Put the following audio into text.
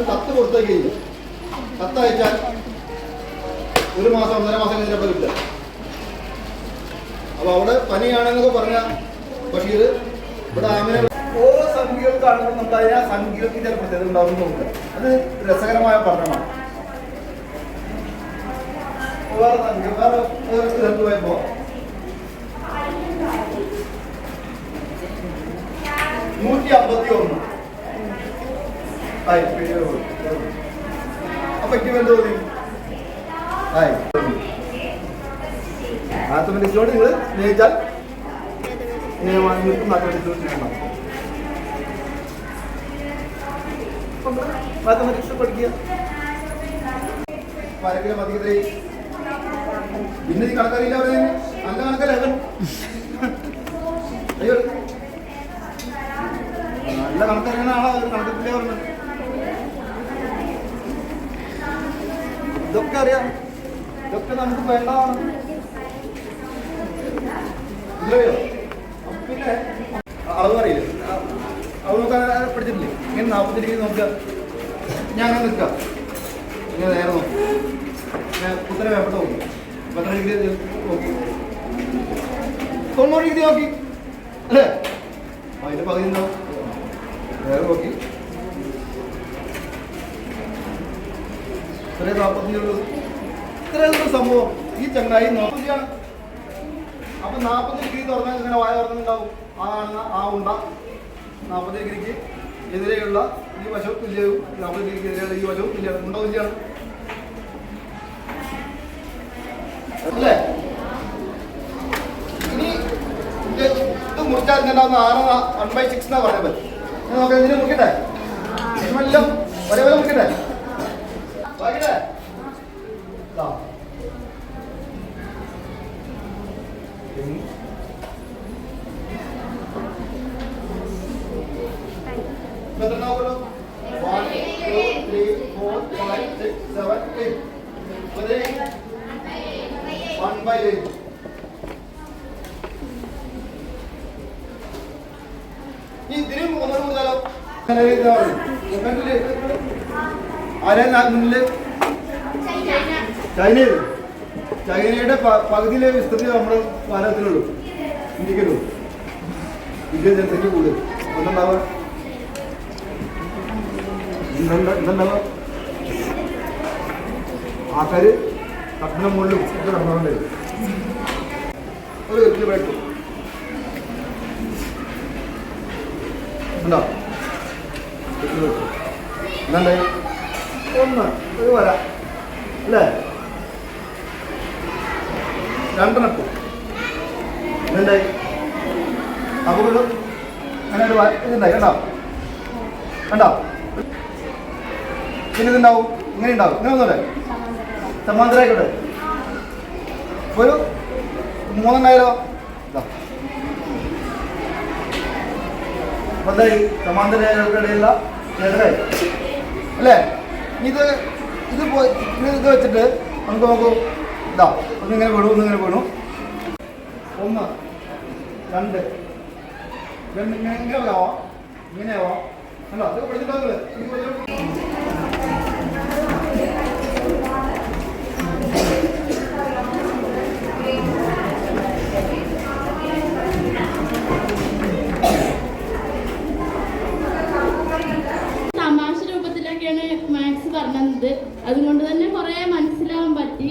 കത്ത് കൊടുത്തേക്കില്ല. കത്തയച്ചാൽ 1 മാസം 1.5 മാസം കഴിഞ്ഞപ്പോൾ കിട്ടുക. അപ്പോൾ അവിടെ പനിയാണെന്നൊക്കെ പറഞ്ഞ ബഷീർ ഇവിടെ ആമിനെ ഓരോ സംഖ്യകൾക്കാണെങ്കിലും നമ്മൾ അതിന് ആ സംഖ്യകൾക്ക് ചില പ്രത്യേകത ഉണ്ടാവും നോക്കുക. അത് രസകരമായ പഠനമാണ്. വേറെ സംഖ്യ വേറെ സ്ഥലത്ത് പോയപ്പോൾ 151 ആയി. അപ്പൊ എനിക്ക് എന്ത് തോന്നി? ആയി മാത്തമാറ്റിക്സിനോട് നിങ്ങൾ സ്നേഹിച്ചാൽ മാത്തമാറ്റിക്സ് പഠിക്കുക. പരക്കിലെ മതിക്കത്രേ പിന്നെ ഈ കണക്കറിയില്ല. അവരെ നല്ല കണക്കല്ലേ അയ്യോ നല്ല കണക്കറിയുന്ന ആളാ. കണക്കത്തിലേ പറഞ്ഞത് ഇതൊക്കെ അറിയാം. ഇതൊക്കെ നമുക്ക് വേണ്ടതാണ്. പിന്നെ അളവ് അറിയില്ല. അളവ് നോക്കാൻ പഠിച്ചിട്ടില്ലേ? ഇങ്ങനെ 40 ഡിഗ്രി നോക്കുക. ഞാൻ അങ്ങനെ നിൽക്കുക. ഇങ്ങനെ നേരെ നോക്കും. ഞാൻ കുത്തനെ വേപ്പെട്ട് നോക്കി. 10 ഡിഗ്രി നോക്കി. 90 ഡിഗ്രി നോക്കി അല്ലേ? അതിൻ്റെ പകുതി ഉണ്ടാവും. നേരെ നോക്കി. ഇത്രയും 45 ഉള്ളൂ. ഇത്രയുള്ള സംഭവം ഈ ചങ്ങായി 40 അപ്പൊ 40 ഡിഗ്രി തുറന്നാൽ ഇങ്ങനെ വായ തുറന്നുണ്ടാവും. ആ ഉണ്ട 40 ഡിഗ്രിക്ക് എതിരെയുള്ള ഈ വശവും തുല്യവും 40 ഡിഗ്രിക്ക് എതിരെയുള്ള ഈ വശവും തുല്യമാണ്. ഉണ്ടോ തുല്യമാണ് അല്ലേ? ഇനി ഇത് മുറിച്ചാൽ ഉണ്ടാവുന്ന 1/6 എന്നാ പറയാൻ പറ്റും. നോക്കാം. ഇതിന് മുറിക്കട്ടെ? എല്ലാം ഒരേപോലെ മുറിക്കട്ടെ? വായിക്കട്ടെ? എത്രണ്ണാവുമല്ലോ? 1 2 3 4 5 6 7 8 1/8. ഇതിനും ഒന്നും കൊടുത്താലോ? ആരെ മുന്നില് ചൈനയുടെ പകുതിയിലെ വിസ്തൃതി നമ്മുടെ ഭാരതത്തിലുള്ളൂ. ഇന്ത്യക്കുള്ളൂ. ഇന്ത്യൻ ജനസംഖ്യ കൂടുതൽ. എന്തുണ്ടാവുക? എന്തുണ്ടാവുക? ആൾക്കാർ കട്ടിന് മുകളിലും ഒക്കെ നടന്നുകൊണ്ടേ ഒരു വ്യക്തിമായിട്ട് ഉണ്ടോ? എന്താ 1 ഒരു വര അല്ലേ? 2 നട്ടു എന്തായി? അപ്പോൾ അങ്ങനെ ഒരു ഇതുണ്ടായി. കണ്ടോ? കണ്ടോ? പിന്നെ ഇതുണ്ടാവും. ഇങ്ങനെ ഉണ്ടാവും. ഇങ്ങനെ ഒന്നുമില്ലേ? സമാന്തരമായിക്കോട്ടെ. ഒരു 3 ഉണ്ടായാലോ? അപ്പൊ എന്തായി? സമാന്തരയിലുള്ള ചേതനായി അല്ലേ? ഇത് വെച്ചിട്ട് നമുക്ക് നോക്കൂ. ഇതാ ഒന്നിങ്ങനെ വീണു, ഒന്നിങ്ങനെ വീണു. 1 2 ഇങ്ങനെ ആവാം. ഇങ്ങനെ ആവാം. അല്ല അതൊക്കെ പഠിച്ചിട്ടുണ്ടാവില്ലേ? തമാശ രൂപത്തിലൊക്കെയാണ് മാത്സ് പറഞ്ഞത്. അതുകൊണ്ട് തന്നെ കുറെ മനസ്സിലാവാൻ പറ്റി.